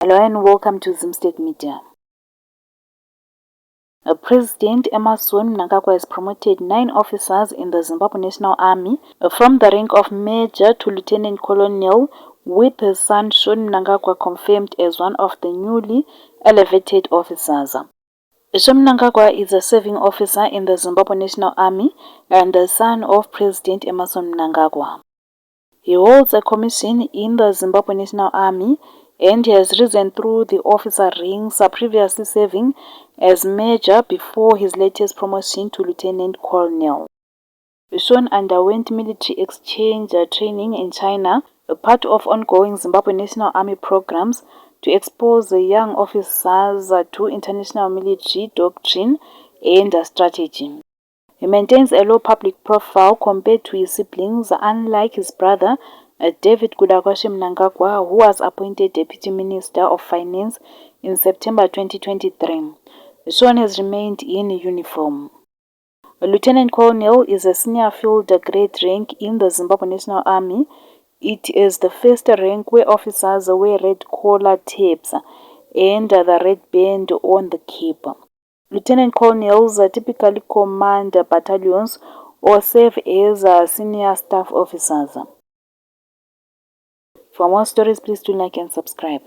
Hello and welcome to Zimstate Media. President Emmerson Mnangagwa has promoted 9 officers in the Zimbabwe National Army from the rank of Major to Lieutenant Colonel, with his son Shaun Mnangagwa confirmed as one of the newly elevated officers. Shaun Mnangagwa is a serving officer in the Zimbabwe National Army and the son of President Emmerson Mnangagwa. He holds a commission in the Zimbabwe National Army and has risen through the officer ranks, previously serving as Major before his latest promotion to Lieutenant Colonel. Shaun underwent military exchange training in China, a part of ongoing Zimbabwe National Army programs to expose young officers to international military doctrine and strategy. He maintains a low public profile compared to his siblings, unlike his brother, David Kudakwashi Mnangagwa, who was appointed Deputy Minister of Finance in September 2023. Shaun has remained in uniform. A Lieutenant Colonel is a senior field grade rank in the Zimbabwe National Army. It is the first rank where officers wear red collar tabs and the red band on the cape. Lieutenant colonels typically command battalions or serve as senior staff officers. For more stories, please do like and subscribe.